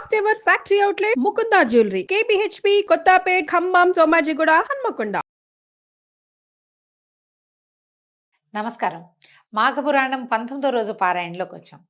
First ever factory outlet Mukunda jewellery KPHB Kothapet Khammam Somajiguda Hanamkonda. నమస్కారం. మాఘపురాణం 19వ రోజు పారాయణలోకి వచ్చాం.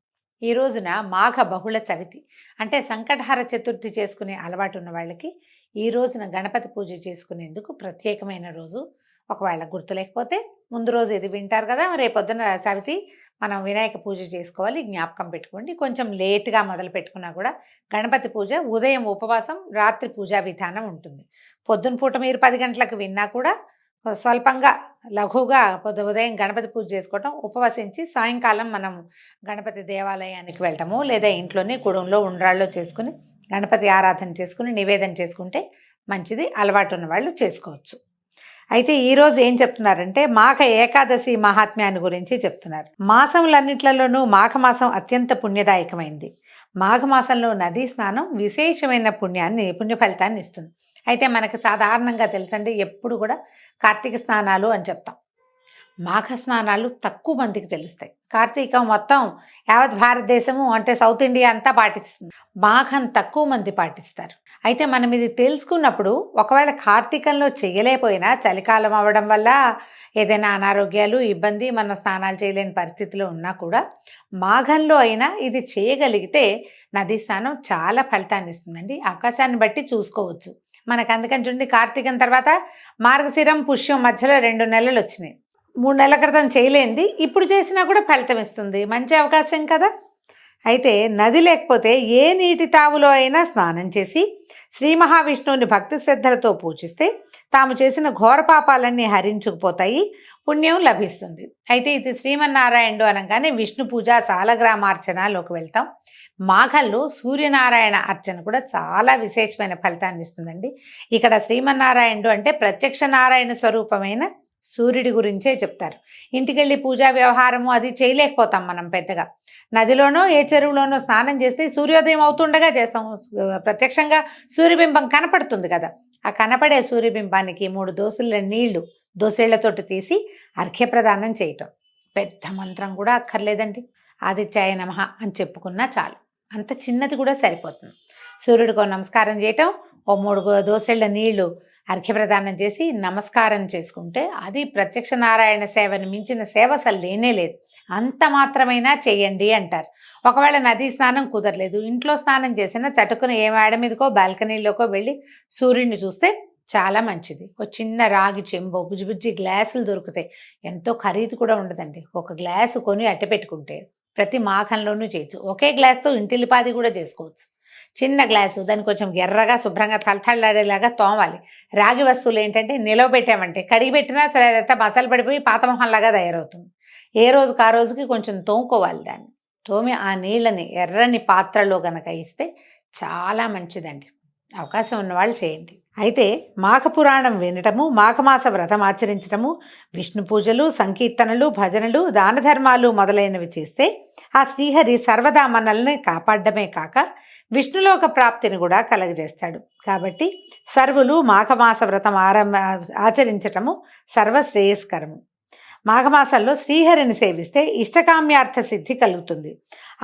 ఈ రోజున మాఘ బహుళ చవితి అంటే సంకటహర చతుర్థి చేసుకునే అలవాటు ఉన్న వాళ్ళకి ఈ రోజున గణపతి పూజ చేసుకునేందుకు ప్రత్యేకమైన రోజు. ఒకవేళ గుర్తు లేకపోతే ముందు రోజు ఇది వింటారు కదా, రేపొద్దున చవితి మనం వినాయక పూజ చేసుకోవాలి, జ్ఞాపకం పెట్టుకోండి. కొంచెం లేట్గా మొదలు పెట్టుకున్నా కూడా గణపతి పూజ ఉదయం ఉపవాసం, రాత్రి పూజా విధానం ఉంటుంది. పొద్దున పూట మీరు 10 గంటలకు విన్నా కూడా స్వల్పంగా లఘువుగా ఉదయం గణపతి పూజ చేసుకోవటం, ఉపవసించి సాయంకాలం మనం గణపతి దేవాలయానికి వెళ్ళటము లేదా ఇంట్లోనే కుడంలో ఉండ్రాళ్ళు చేసుకుని గణపతి ఆరాధన చేసుకుని నివేదన చేసుకుంటే మంచిది. అలవాటు ఉన్న వాళ్ళు చేసుకోవచ్చు. అయితే ఈరోజు ఏం చెప్తున్నారంటే మాఘ ఏకాదశి మహాత్మ్యాన్ని గురించి చెప్తున్నారు. మాసములన్నిట్లలోనూ మాఘమాసం అత్యంత పుణ్యదాయకమైంది. మాఘమాసంలో నదీ స్నానం విశేషమైన పుణ్య ఫలితాన్ని ఇస్తుంది. అయితే మనకు సాధారణంగా తెలుసండి, ఎప్పుడు కూడా కార్తీక స్నానాలు అని చెప్తాం. మాఘ స్నానాలు తక్కువ మందికి తెలుస్తాయి. కార్తీకం మొత్తం యావత్ భారతదేశము అంటే సౌత్ ఇండియా అంతా పాటిస్తుంది, మాఘం తక్కువ మంది పాటిస్తారు. అయితే మనం ఇది తెలుసుకున్నప్పుడు ఒకవేళ కార్తీకంలో చేయలేకపోయినా చలికాలం అవ్వడం వల్ల ఏదైనా అనారోగ్యాలు ఇబ్బంది మనం స్నానాలు చేయలేని పరిస్థితిలో ఉన్నా కూడా మాఘంలో అయినా ఇది చేయగలిగితే నదీ స్నానం చాలా ఫలితాన్ని ఇస్తుందండి. అవకాశాన్ని బట్టి చూసుకోవచ్చు. మనకు అందుకని చూడండి, కార్తీకం తర్వాత మార్గశిరం పుష్యం మధ్యలో 2 నెలలు వచ్చినాయి. 3 నెలల క్రితం చేయలేంది ఇప్పుడు చేసినా కూడా ఫలితం ఇస్తుంది. మంచి అవకాశం కదా. అయితే నది లేకపోతే ఏ నీటి తావులో అయినా స్నానం చేసి శ్రీ మహావిష్ణువుని భక్తి శ్రద్ధలతో పూజిస్తే తాము చేసిన ఘోర పాపాలన్నీ హరించుకుపోతాయి, పుణ్యం లభిస్తుంది. అయితే ఇది శ్రీమన్నారాయణుడు అనగానే విష్ణు పూజ సాలగ్రామార్చనలోకి వెళ్తాం. మాఘంలో సూర్యనారాయణ అర్చన కూడా చాలా విశేషమైన ఫలితాన్ని ఇస్తుందండి. ఇక్కడ శ్రీమన్నారాయణుడు అంటే ప్రత్యక్ష నారాయణ స్వరూపమైన సూర్యుడి గురించే చెప్తారు. ఇంటికెళ్ళి పూజా వ్యవహారము అది చేయలేకపోతాం మనం పెద్దగా. నదిలోనో ఏ చెరువులోనో స్నానం చేస్తే సూర్యోదయం అవుతుండగా చేస్తాం. ప్రత్యక్షంగా సూర్యబింబం కనపడుతుంది కదా, ఆ కనపడే సూర్యబింబానికి 3 దోసెళ్ళ నీళ్లు దోసెళ్లతోటి తీసి అర్ఘ్యప్రదానం చేయటం. పెద్ద మంత్రం కూడా అక్కర్లేదండి. ఆదిత్యాయ నమః అని చెప్పుకున్నా చాలు, అంత చిన్నది కూడా సరిపోతుంది. సూర్యుడికో నమస్కారం చేయటం, ఓ 3 దోసెళ్ల నీళ్లు అర్ఘ్యప్రదానం చేసి నమస్కారం చేసుకుంటే అది ప్రత్యక్ష నారాయణ సేవను మించిన సేవ అసలు లేనే లేదు. అంత మాత్రమైనా చేయండి అంటారు. ఒకవేళ నదీ స్నానం కుదరలేదు, ఇంట్లో స్నానం చేసినా చటుకున ఏ మేడ మీదకో బాల్కనీలోకో వెళ్ళి సూర్యుడిని చూస్తే చాలా మంచిది. ఒక చిన్న రాగి చెంబు, బుజ్జి గ్లాసులు దొరుకుతాయి, ఎంతో ఖరీదు కూడా ఉండదండి. ఒక గ్లాసు కొని అట్ట పెట్టుకుంటే ప్రతి మాఘంలోనూ చేయొచ్చు. ఒకే గ్లాస్తో ఇంటిల్లిపాది కూడా చేసుకోవచ్చు. చిన్న గ్లాసు, దాన్ని కొంచెం ఎర్రగా శుభ్రంగా తలతళ్ళాడేలాగా తోమాలి. రాగి వస్తువులు ఏంటంటే నిలవ పెట్టామంటే కడిగి పెట్టినా సరే అదంతా మసలు పడిపోయి పాత మొహంలాగా తయారవుతుంది. ఏ రోజుకి ఆ రోజుకి కొంచెం తోముకోవాలి. దాన్ని తోమి ఆ నీళ్ళని ఎర్రని పాత్రలో గనక ఇస్తే చాలా మంచిదండి. అవకాశం ఉన్నవాళ్ళు చేయండి. అయితే మాఘపురాణం వినటము, మాఘమాస వ్రతం ఆచరించటము, విష్ణు పూజలు, సంకీర్తనలు, భజనలు, దాన ధర్మాలు మొదలైనవి చేస్తే ఆ శ్రీహరి సర్వదా మనల్ని కాపాడమే కాక విష్ణులోక ప్రాప్తిని కూడా కలగజేస్తాడు. కాబట్టి సర్వులు మాఘమాస వ్రతం ఆచరించటము సర్వశ్రేయస్కరము. మాఘమాసంలో శ్రీహరిని సేవిస్తే ఇష్టకామ్యార్థ సిద్ధి కలుగుతుంది.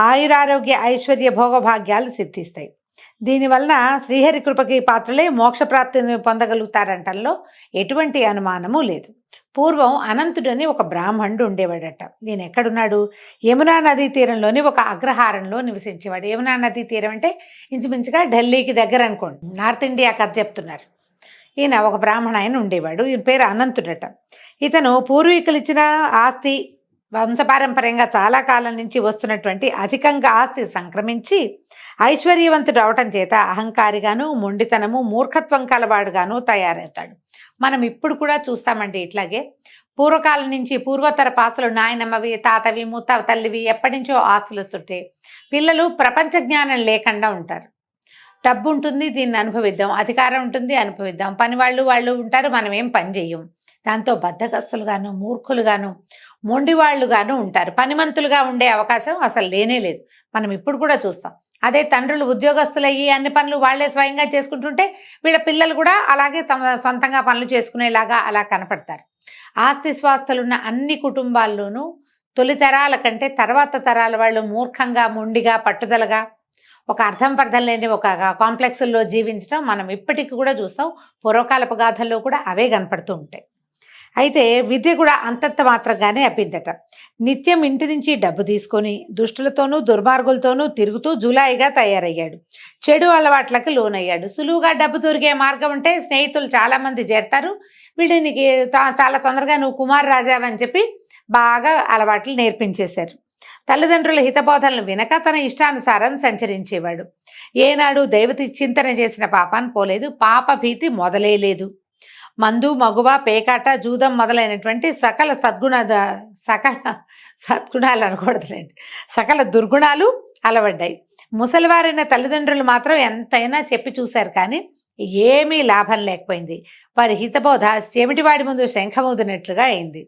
ఆయురారోగ్య ఐశ్వర్య భోగభాగ్యాలు సిద్ధిస్తాయి. దీనివలన శ్రీహరి కృపకి పాత్రలే మోక్షప్రాప్తిని పొందగలుగుతారంటల్లో ఎటువంటి అనుమానము లేదు. పూర్వం అనంతుడని ఒక బ్రాహ్మణుడు ఉండేవాడట. ఈయన ఎక్కడున్నాడు? యమునా నదీ తీరంలోని ఒక అగ్రహారంలో నివసించేవాడు. యమునా నదీ తీరం అంటే ఇంచుమించుగా ఢిల్లీకి దగ్గర అనుకోండి, నార్త్ ఇండియా కథ చెప్తున్నారు. ఈయన ఒక బ్రాహ్మణ ఆయన ఉండేవాడు. ఈయన పేరు అనంతుడట. ఇతను పూర్వీకులు ఇచ్చిన ఆస్తి, వంశపారంపర్యంగా చాలా కాలం నుంచి వస్తున్నటువంటి అధికంగా ఆస్తి సంక్రమించి ఐశ్వర్యవంతుడు అవటం చేత అహంకారిగాను, మొండితనము, మూర్ఖత్వం కలవాడుగాను తయారవుతాడు. మనం ఇప్పుడు కూడా చూస్తామండి ఇట్లాగే. పూర్వకాలం నుంచి పూర్వతర పాత్రలు, నాయనమ్మవి, తాతవి, ముత్త తల్లివి ఎప్పటి నుంచో ఆస్తులు వస్తుంటే పిల్లలు ప్రపంచ జ్ఞానం లేకుండా ఉంటారు. డబ్బు ఉంటుంది, దీన్ని అనుభవిద్దాం, అధికారం ఉంటుంది, అనుభవిద్దాం, పని వాళ్ళు ఉంటారు, మనం ఏం పని చెయ్యం. దాంతో బద్ధకస్తులుగాను, మూర్ఖులుగాను, మొండివాళ్లుగాను ఉంటారు. పనిమంతులుగా ఉండే అవకాశం అసలు లేనే లేదు. మనం ఇప్పుడు కూడా చూస్తాం. అదే తండ్రులు ఉద్యోగస్తులయ్యి అన్ని పనులు వాళ్లే స్వయంగా చేసుకుంటుంటే వీళ్ళ పిల్లలు కూడా అలాగే తమ సొంతంగా పనులు చేసుకునేలాగా అలా కనపడతారు. ఆస్తి స్వాస్థలున్న అన్ని కుటుంబాల్లోనూ తొలి తరాల కంటే తర్వాత తరాల వాళ్ళు మూర్ఖంగా, మొండిగా, పట్టుదలగా ఒక అర్థం పర్థం లేని ఒక కాంప్లెక్స్లో జీవించడం మనం ఇప్పటికి కూడా చూస్తాం. పూర్వకాలపు గాథల్లో కూడా అవే కనపడుతూ ఉంటాయి. అయితే విద్య కూడా అంతంత మాత్రంగానే అబ్బిందట. నిత్యం ఇంటి నుంచి డబ్బు తీసుకొని దుష్టులతోనూ దుర్మార్గులతోనూ తిరుగుతూ జులాయిగా తయారయ్యాడు. చెడు అలవాట్లకు లోనయ్యాడు. సులువుగా డబ్బు దొరికే మార్గం ఉంటే స్నేహితులు చాలామంది చేరతారు. వీడికి చాలా తొందరగా నువ్వు కుమార్ రాజావని చెప్పి బాగా అలవాట్లు నేర్పించేశారు. తల్లిదండ్రుల హితబోధనలు వినక తన ఇష్టానుసారం సంచరించేవాడు. ఏనాడు దైవతి చింతన చేసిన పాపాన్ని పోలేదు. పాప భీతి మొదలే లేదు. మందు, మగువ, పేకాట, జూదం మొదలైనటువంటి సకల సద్గుణాలు అనకూడదులేండి, సకల దుర్గుణాలు అలవడ్డాయి. ముసలివారైన తల్లిదండ్రులు మాత్రం ఎంతైనా చెప్పి చూశారు, కానీ ఏమీ లాభం లేకపోయింది. వారి హితబోధ చెమిటివాడి ముందు శంఖమూదినట్లుగా అయింది.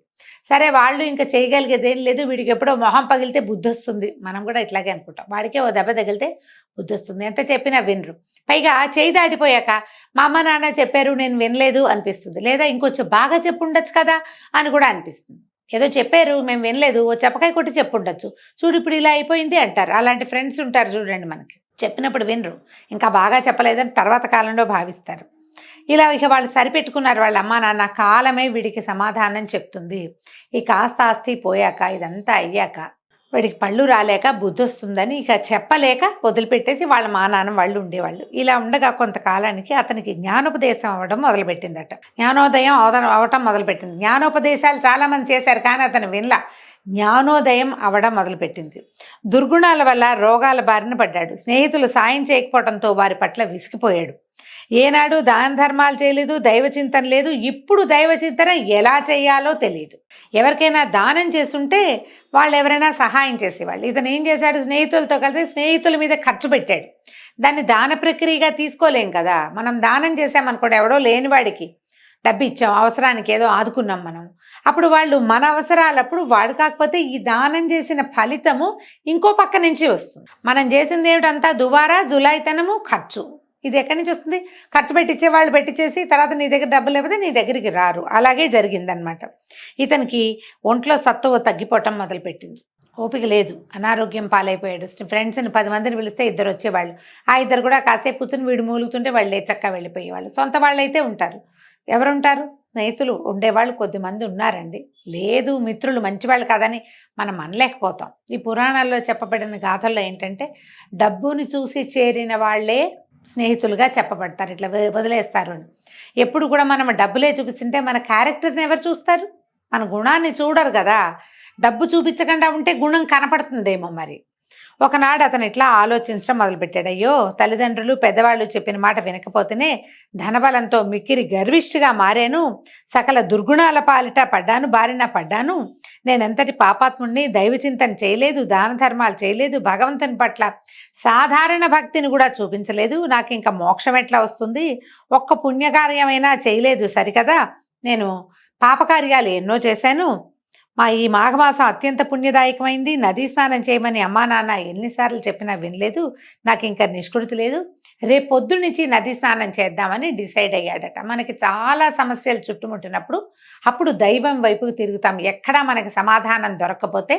సరే, వాళ్ళు ఇంకా చేయగలిగేది ఏం లేదు. వీడికి ఎప్పుడో మొహం పగిలితే బుద్ధి వస్తుంది, మనం కూడా ఇట్లాగే అనుకుంటాం. వాడికే ఓ దెబ్బ తగిలితే బుద్ధి వస్తుంది, ఎంత చెప్పినా వినరు. పైగా చేయి దాటిపోయాక మా అమ్మ నాన్న చెప్పారు నేను వినలేదు అనిపిస్తుంది, లేదా ఇంకొంచెం బాగా చెప్పుండొచ్చు కదా అని కూడా అనిపిస్తుంది. ఏదో చెప్పారు మేము వినలేదు, ఓ చెప్పకాయ కొట్టి చెప్పుండొచ్చు, చూడు ఇప్పుడు ఇలా అయిపోయింది అంటారు. అలాంటి ఫ్రెండ్స్ ఉంటారు చూడండి, మనకి చెప్పినప్పుడు వినరు, ఇంకా బాగా చెప్పలేదని తర్వాత కాలంలో భావిస్తారు. ఇలా ఇక వాళ్ళు సరిపెట్టుకున్నారు. వాళ్ళ అమ్మా నాన్న కాలమే వీడికి సమాధానం చెప్తుంది. ఈ కాస్త ఆస్తి పోయాక, ఇదంతా అయ్యాక వీడికి పళ్ళు రాలేక బుద్ధి వస్తుందని ఇక చెప్పలేక వదిలిపెట్టేసి వాళ్ళ మా నాన్న వాళ్ళు ఉండేవాళ్ళు. ఇలా ఉండగా కొంతకాలానికి అతనికి జ్ఞానోపదేశం అవ్వడం మొదలుపెట్టిందట. జ్ఞానోదయం అవటం మొదలుపెట్టింది. జ్ఞానోపదేశాలు చాలామంది చేశారు, కానీ అతను వినలా. జ్ఞానోదయం అవడం మొదలుపెట్టింది. దుర్గుణాల వల్ల రోగాల బారిన పడ్డాడు. స్నేహితులు సాయం చేయకపోవడంతో వారి పట్ల విసిగిపోయాడు. ఏనాడు దాన ధర్మాలు చేయలేదు, దైవచింతన లేదు. ఇప్పుడు దైవచింతన ఎలా చేయాలో తెలియదు. ఎవరికైనా దానం చేసుంటే వాళ్ళు ఎవరైనా సహాయం చేసేవాళ్ళు. ఇతను ఏం చేశాడు, స్నేహితులతో కలిసి స్నేహితుల మీద ఖర్చు పెట్టాడు. దాన్ని దాన ప్రక్రియగా తీసుకోలేం కదా. మనం దానం చేసామనుకోండి, ఎవడో లేనివాడికి డబ్బు ఇచ్చాం, అవసరానికి ఏదో ఆదుకున్నాం మనం, అప్పుడు వాళ్ళు మన అవసరాలప్పుడు వాడు కాకపోతే ఈ దానం చేసిన ఫలితము ఇంకో పక్క నుంచి వస్తుంది. మనం చేసింది ఏమిటంతా దుబారా, జులాయితనము, ఖర్చు. ఇది ఎక్కడి నుంచి వస్తుంది? ఖర్చు పెట్టించే వాళ్ళు పెట్టించేసి తర్వాత నీ దగ్గర డబ్బులు లేకపోతే నీ దగ్గరికి రారు. అలాగే జరిగిందనమాట. ఇతనికి ఒంట్లో సత్తువ తగ్గిపోవటం మొదలుపెట్టింది. ఓపిక లేదు, అనారోగ్యం పాలైపోయాడు. ఫ్రెండ్స్ని 10 మందిని పిలిస్తే 2 వచ్చేవాళ్ళు. ఆ 2 కూడా కాసేపు కూర్చుని వీడు మూలుగుతుంటే వాళ్ళు చక్కగా వెళ్ళిపోయేవాళ్ళు. సొంత వాళ్ళు అయితే ఉంటారు, ఎవరుంటారు? స్నేహితులు ఉండేవాళ్ళు కొద్దిమంది ఉన్నారండి. లేదు, మిత్రులు మంచివాళ్ళు కాదని మనం అనలేకపోతాం. ఈ పురాణాల్లో చెప్పబడిన గాథల్లో ఏంటంటే డబ్బుని చూసి చేరిన వాళ్ళే స్నేహితులుగా చెప్పబడతారు, ఇట్లా వదిలేస్తారు అని. ఎప్పుడు కూడా మనం డబ్బులే చూపిస్తుంటే మన క్యారెక్టర్ని ఎవరు చూస్తారు? మన గుణాన్ని చూడరు కదా. డబ్బు చూపించకుండా ఉంటే గుణం కనపడుతుందేమో. మరి ఒకనాడు అతను ఇట్లా ఆలోచించడం మొదలుపెట్టాడు. అయ్యో, తల్లిదండ్రులు పెద్దవాళ్ళు చెప్పిన మాట వినకపోతేనే ధనబలంతో మిక్కిరి గర్విష్ఠిగా మారాను, సకల దుర్గుణాల బారిన పడ్డాను. నేనెంతటి పాపాత్ముడిని, దైవచింతన చేయలేదు, దాన ధర్మాలు చేయలేదు, భగవంతుని పట్ల సాధారణ భక్తిని కూడా చూపించలేదు. నాకు ఇంకా మోక్షం ఎట్లా వస్తుంది? ఒక్క పుణ్యకార్యమైనా చేయలేదు సరికదా. నేను పాపకార్యాలు ఎన్నో చేశాను. ఈ మాఘమాసం అత్యంత పుణ్యదాయకమైంది. నదీ స్నానం చేయమని అమ్మా నాన్న ఎన్నిసార్లు చెప్పినా వినలేదు. నాకు ఇంకా నిష్కృతి లేదు. రేపు పొద్దు నుంచి నదీ స్నానం చేద్దామని డిసైడ్ అయ్యాడట. మనకి చాలా సమస్యలు చుట్టుముట్టినప్పుడు అప్పుడు దైవం వైపుకి తిరుగుతాం. ఎక్కడా మనకి సమాధానం దొరకకపోతే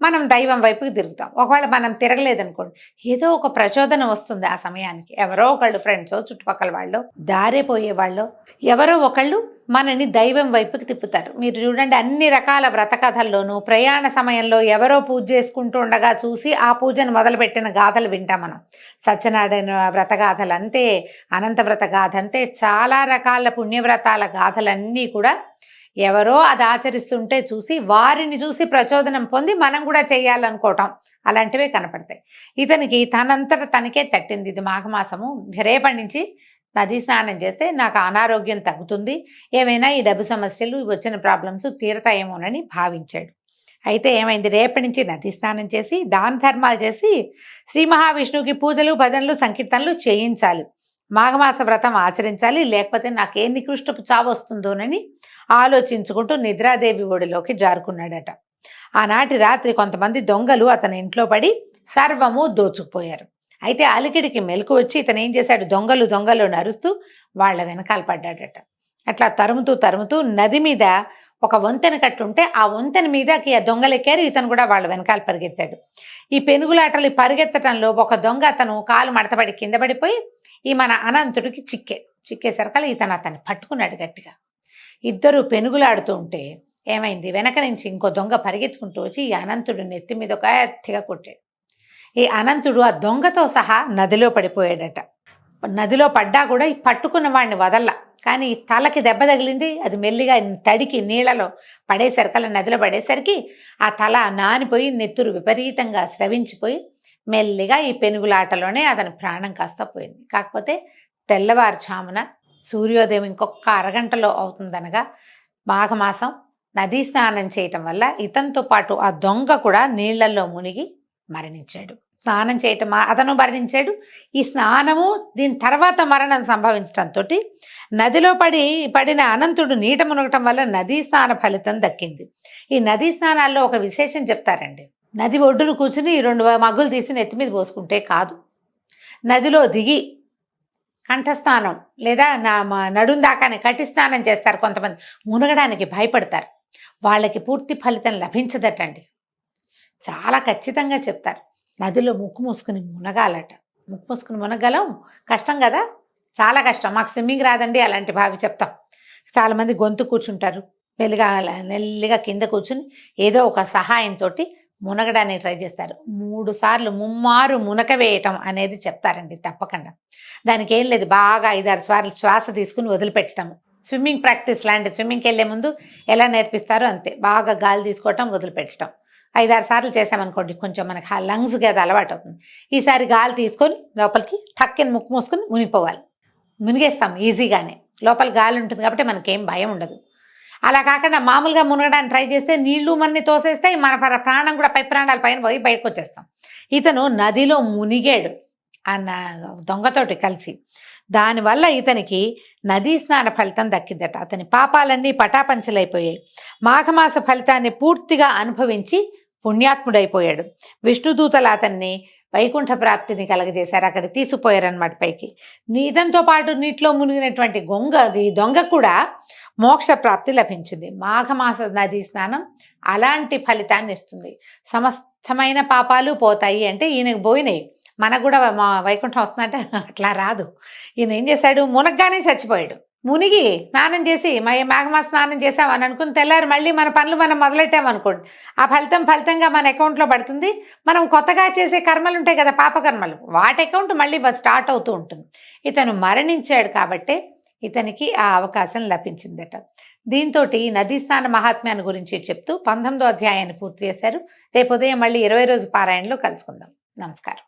మనం దైవం వైపుకి తిరుగుతాం. ఒకవేళ మనం తిరగలేదనుకోండి, ఏదో ఒక ప్రచోదనం వస్తుంది ఆ సమయానికి. ఎవరో ఒకళ్ళు, ఫ్రెండ్సో, చుట్టుపక్కల వాళ్ళు, దారే పోయే వాళ్ళు, ఎవరో ఒకళ్ళు మనని దైవం వైపుకి తిప్పుతారు. మీరు చూడండి, అన్ని రకాల వ్రత కథల్లోనూ ప్రయాణ సమయంలో ఎవరో పూజ చేసుకుంటూ ఉండగా చూసి ఆ పూజను మొదలుపెట్టిన గాథలు వింటాం మనం. సత్యనారాయణ వ్రత గాథలు అంతే, అనంత వ్రత గాథ అంతే, చాలా రకాల పుణ్యవ్రతాల గాథలన్నీ కూడా ఎవరో అది ఆచరిస్తుంటే చూసి వారిని చూసి ప్రచోదనం పొంది మనం కూడా చేయాలనుకోవటం, అలాంటివే కనపడతాయి. ఇతనికి తనంతట తనకే తట్టింది. ఇది మాఘమాసము, రేపటి నుంచి నదీ స్నానం చేస్తే నాకు అనారోగ్యం తగ్గుతుంది, ఏమైనా ఈ డబ్బు సమస్యలు, వచ్చిన ప్రాబ్లమ్స్ తీరతాయేమోనని భావించాడు. అయితే ఏమైంది, రేపటి నుంచి నదీ స్నానం చేసి దాన ధర్మాలు చేసి శ్రీ మహావిష్ణువుకి పూజలు, భజనలు, సంకీర్తనలు చేయించాలి, మాఘమాస వ్రతం ఆచరించాలి, లేకపోతే నాకే నికృష్టపు చావు వస్తుందోనని ఆలోచించుకుంటూ నిద్రాదేవి ఒడిలోకి జారుకున్నాడట. ఆనాటి రాత్రి కొంతమంది దొంగలు అతని ఇంట్లో పడి సర్వము దోచుకుపోయారు. అయితే అలికిడికి మెలకు వచ్చి ఇతను ఏం చేశాడు, దొంగలు దొంగలు నరుస్తూ వాళ్ళ వెనకాల పడ్డాడట. అట్లా తరుముతూ నది మీద ఒక వంతెన కట్టుంటే ఆ వంతెన మీదకి ఆ దొంగలు ఎక్కారు, ఇతను కూడా వాళ్ళ వెనకాల పరిగెత్తాడు. ఈ పెనుగులాటలు పరిగెత్తడంలో ఒక దొంగ అతను కాలు మడతపడి కింద పడిపోయి ఈ మన అనంతుడికి చిక్కేసరికల్లా ఇతను అతన్ని పట్టుకున్నాడు గట్టిగా. ఇద్దరు పెనుగులాడుతూ ఉంటే ఏమైంది, వెనక నుంచి ఇంకో దొంగ పరిగెత్తుకుంటూ వచ్చి ఈ అనంతుడు నెత్తి మీద ఒక ఎత్తిగా కొట్టాడు. ఈ అనంతుడు ఆ దొంగతో సహా నదిలో పడిపోయాడట. నదిలో పడ్డా కూడా ఈ పట్టుకున్న వాడిని వదల్లా, కానీ తలకి దెబ్బ తగిలింది. అది మెల్లిగా తడికి నీళ్లలో పడేసరికల్లా నదిలో పడేసరికి ఆ తల నానిపోయి నెత్తురు విపరీతంగా స్రవించిపోయి మెల్లిగా ఈ పెనుగులాటలోనే అతని ప్రాణం కాస్త పోయింది. కాకపోతే తెల్లవారుజామున సూర్యోదయం ఇంకొక అరగంటలో అవుతుందనగా మాఘమాసం నదీ స్నానం చేయటం వల్ల ఇతనితో పాటు ఆ దొంగ కూడా నీళ్లలో మునిగి మరణించాడు. స్నానం చేయటం అతను మరణించాడు. ఈ స్నానము దీని తర్వాత మరణం సంభవించడంతో నదిలో పడిన అనంతుడు నీట మునగటం వల్ల నదీ స్నాన ఫలితం దక్కింది. ఈ నదీ స్నానాల్లో ఒక విశేషం చెప్తారండి. నది ఒడ్డును కూర్చుని 2 మగ్గులు తీసి నెత్తి మీద పోసుకుంటే కాదు, నదిలో దిగి కంఠస్నానం లేదా నడుం దాకానే కట్టి స్నానం చేస్తారు కొంతమంది. మునగడానికి భయపడతారు, వాళ్ళకి పూర్తి ఫలితం లభించదటండి. చాలా ఖచ్చితంగా చెప్తారు. నదిలో ముక్కు మూసుకుని మునగాలట. ముక్కు మూసుకుని మునగలం కష్టం కదా, చాలా కష్టం. మాకు స్విమ్మింగ్ రాదండి అలాంటి భావి చెప్తాం. చాలామంది గొంతు కూర్చుంటారు, నెల్లిగా కింద కూర్చుని ఏదో ఒక సహాయంతో మునగడానికి ట్రై చేస్తారు. 3 సార్లు ముమ్మారు మునక వేయటం అనేది చెప్తారండి తప్పకుండా. దానికి ఏం లేదు, బాగా 5-6 సార్లు శ్వాస తీసుకుని వదిలిపెట్టడం. స్విమ్మింగ్ ప్రాక్టీస్ లాంటి, స్విమ్మింగ్కి వెళ్ళే ముందు ఎలా నేర్పిస్తారో అంతే, బాగా గాలి తీసుకోవటం వదిలిపెట్టడం. 5-6 సార్లు చేసామనుకోండి కొంచెం మనకి ఆ లంగ్స్కి అది అలవాటు అవుతుంది. ఈసారి గాలి తీసుకొని లోపలికి టక్కిన ముక్కు మూసుకొని మునిగిపోవాలి. మునిగేస్తాం ఈజీగానే, లోపల గాలి ఉంటుంది కాబట్టి మనకేం భయం ఉండదు. అలా కాకుండా మామూలుగా మునగడానికి ట్రై చేస్తే నీళ్లు మన్ని తోసేస్తాయి, మన ప్రాణం కూడా ప్రాణాల పైన పోయి బయటకు వచ్చేస్తాం. ఇతను నదిలో మునిగాడు అన్న దొంగతోటి కలిసి. దానివల్ల ఇతనికి నదీ స్నాన ఫలితం దక్కిందట. అతని పాపాలన్నీ పటాపంచలైపోయాయి. మాఘమాస ఫలితాన్ని పూర్తిగా అనుభవించి పుణ్యాత్ముడైపోయాడు. విష్ణుదూతలు అతన్ని వైకుంఠ ప్రాప్తిని కలగజేశారు, అక్కడ తీసుకుపోయారన్నమాట పైకి. ఇతనితో పాటు నీటిలో మునిగినటువంటి దొంగ కూడా మోక్ష ప్రాప్తి లభించింది. మాఘమాస నదీ స్నానం అలాంటి ఫలితాన్ని ఇస్తుంది. సమస్తమైన పాపాలు పోతాయి అంటే ఈయనకు పోయినాయి, మనకు కూడా మా వైకుంఠం వస్తుందంటే అట్లా రాదు. ఈయన ఏం చేశాడు, మునగ్గానే చచ్చిపోయాడు. మునిగి స్నానం చేసి మాఘమాస స్నానం చేసామని అనుకుని తెల్లారి మళ్ళీ మన పనులు మనం మొదలెట్టామనుకోండి, ఆ ఫలితంగా మన అకౌంట్లో పడుతుంది. మనం కొత్తగా చేసే కర్మలు ఉంటాయి కదా, పాపకర్మలు, వాటి అకౌంట్ మళ్ళీ స్టార్ట్ అవుతూ ఉంటుంది. ఇతను మరణించాడు కాబట్టి ఇతనికి ఆ అవకాశం లభించిందట. దీంతో నదీ స్నాన మహాత్మ్యాన్ని గురించి చెప్తూ 19వ అధ్యాయాన్ని పూర్తి చేశారు. రేపు ఉదయం మళ్ళీ 20 రోజు పారాయణలో కలుసుకుందాం. నమస్కారం.